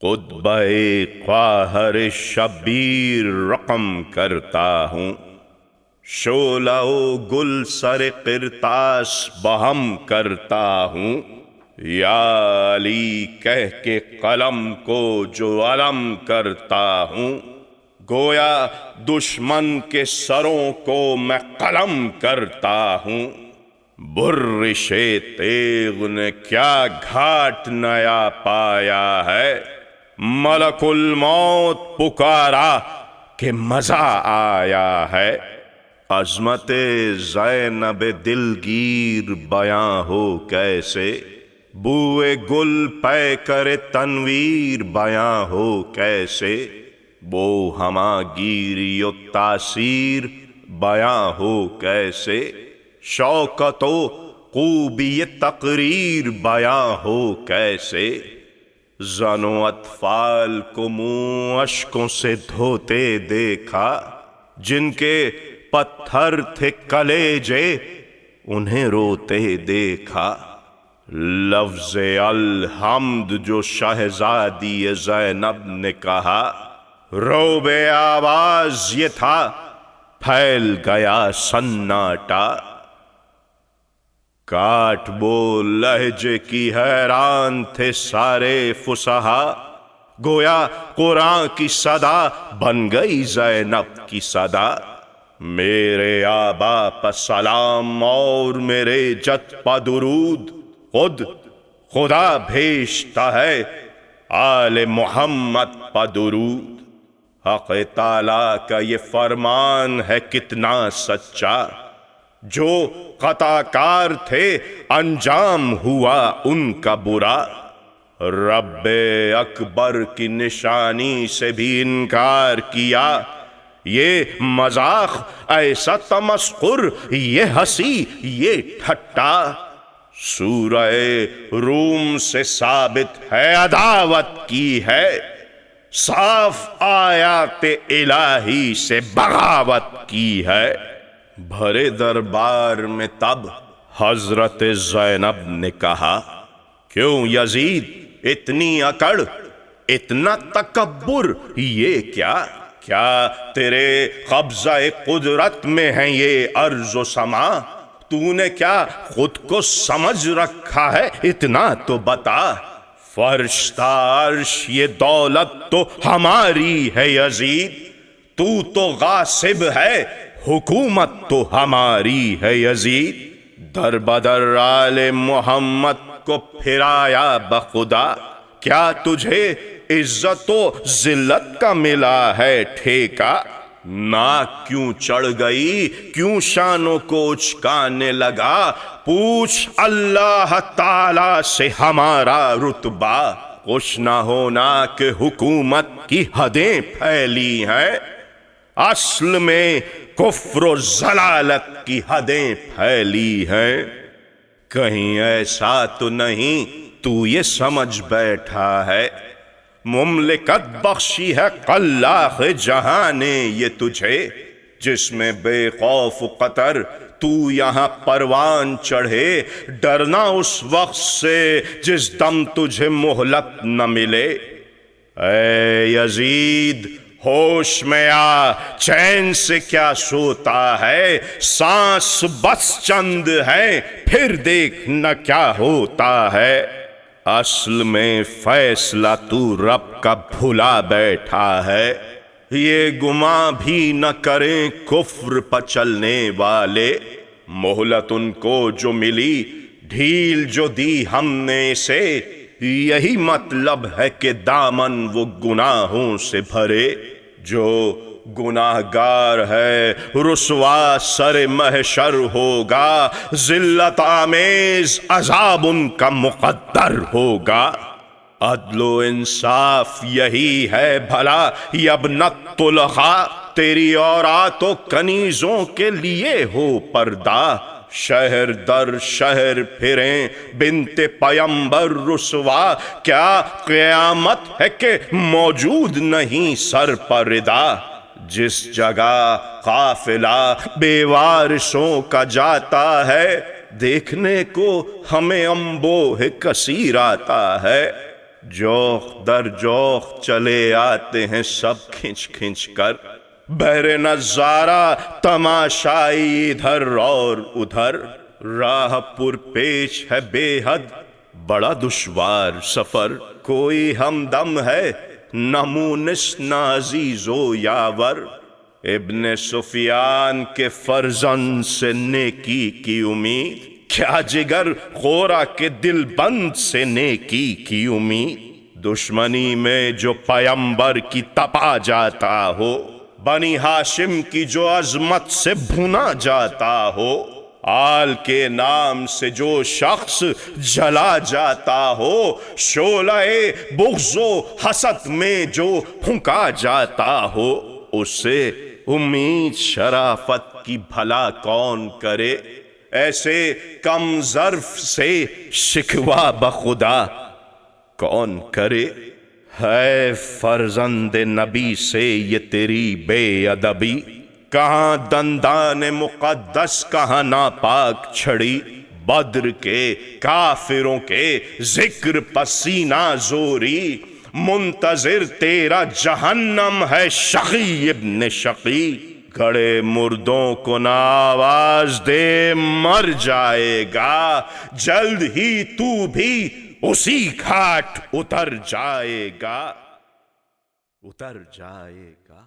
خطبہ خواہر شبیر رقم کرتا ہوں، شعلہ و گل سر قرطاس بہم کرتا ہوں، یا علی کہہ کے قلم کو جو علم کرتا ہوں، گویا دشمن کے سروں کو میں قلم کرتا ہوں۔ برش تیغ نے کیا گھاٹ نیا پایا ہے، ملک الموت پکارا کہ مزہ آیا ہے۔ عظمت زینب دلگیر بیاں ہو کیسے، بوئے گل پے کر تنویر بیاں ہو کیسے، بو ہما گیری و تاثیر بیاں ہو کیسے، شوکت و خوبی تقریر بیاں ہو کیسے۔ زن و اطفال کو منہ اشکوں سے دھوتے دیکھا، جن کے پتھر تھے کلیجے انہیں روتے دیکھا۔ لفظ الحمد جو شہزادی زینب نے کہا، روب آواز یہ تھا پھیل گیا سناٹا۔ کاٹ بول لہجے کی حیران تھے سارے فصحا، گویا قرآن کی صدا بن گئی زینب کی صدا۔ میرے آبا پہ سلام اور میرے جد پہ درود، خود خدا بھیجتا ہے آل محمد پہ درود۔ حق تعالیٰ کا یہ فرمان ہے کتنا سچا، جو خطا کار تھے انجام ہوا ان کا برا۔ رب اکبر کی نشانی سے بھی انکار کیا، یہ مذاق ایسا تمسخر، یہ ہنسی یہ ٹھٹا۔ سورہ روم سے ثابت ہے عداوت کی ہے، صاف آیات الہی سے بغاوت کی ہے۔ بھرے دربار میں تب حضرت زینب نے کہا، کیوں یزید اتنی اکڑ اتنا تکبر، یہ کیا تیرے قبضہ قدرت میں ہیں یہ ارض و سما؟ تو نے کیا خود کو سمجھ رکھا ہے؟ اتنا تو بتا۔ فرش تا عرش یہ دولت تو ہماری ہے یزید، تو غاصب ہے حکومت تو ہماری ہے یزید۔ در بدر آل محمد کو پھرایا بخدا، کیا تجھے عزت و ذلت کا ملا ہے ٹھیکا؟ ناک کیوں چڑھ گئی، کیوں شانوں کو اچکانے لگا؟ پوچھ اللہ تعالی سے ہمارا رتبہ۔ خوش نہ ہونا کہ حکومت کی حدیں پھیلی ہیں، اصل میں کفر و ضلالت کی حدیں پھیلی ہیں۔ کہیں ایسا تو نہیں تو یہ سمجھ بیٹھا ہے، مملکت بخشی ہے قلاق جہاں نے یہ تجھے، جس میں بے خوف و قطر تو یہاں پروان چڑھے۔ ڈرنا اس وقت سے جس دم تجھے مہلت نہ ملے۔ اے یزید ہوش میں آ، چین سے کیا سوتا ہے؟ سانس بس چند ہے، پھر دیکھنا کیا ہوتا ہے۔ اصل میں فیصلہ تو رب کا بھلا بیٹھا ہے، یہ گمان بھی نہ کریں کفر پہ چلنے والے۔ مہلت ان کو جو ملی، ڈھیل جو دی ہم نے اسے، یہی مطلب ہے کہ دامن وہ گناہوں سے بھرے۔ جو گناہگار ہے رسوا سر محشر ہوگا، ذلت آمیز عذاب ان کا مقدر ہوگا۔ عدل و انصاف یہی ہے بھلا یبنت طلقاء، تیری عورات و کنیزوں کے لیے ہو پردہ۔ شہر در شہر پھریں بنت پیمبر رسوا، کیا قیامت ہے کہ موجود نہیں سر پر ردا؟ جس جگہ قافلہ بے وارثوں کا جاتا ہے، دیکھنے کو ہمیں انبوہ کثیر آتا ہے۔ جوخ در جوخ چلے آتے ہیں سب کھنچ کھنچ کر، بہر نظارہ تماشائی ادھر اور ادھر، راہ پر پیچ ہے بے حد بڑا دشوار سفر، کوئی ہمدم ہے نہ مونس نہ عزیز و یاور، ابن سفیان کے فرزند سے نیکی کی امید، کیا جگر غورا کے دل بند سے نیکی کی امید، دشمنی میں جو پیمبر کی تپا جاتا ہو، بنی ہاشم کی جو عظمت سے بھنا جاتا ہو، آل کے نام سے جو شخص جلا جاتا ہو، شعلہ بغض و حسد میں جو پھونکا جاتا ہو، اس سے امید شرافت کی بھلا کون کرے، ایسے کم ظرف سے شکوہ بخدا کون کرے، ہے فرزند نبی سے یہ تیری بے ادبی، کہاں دندان مقدس کہاں ناپاک چھڑی، بدر کے کافروں کے ذکر پسینہ زوری، منتظر تیرا جہنم ہے شقی ابن شقی، گھڑے مردوں کو نہ آواز دے مر جائے گا، جلد ہی تو بھی اسی گھاٹ اتر جائے گا، اتر جائے گا۔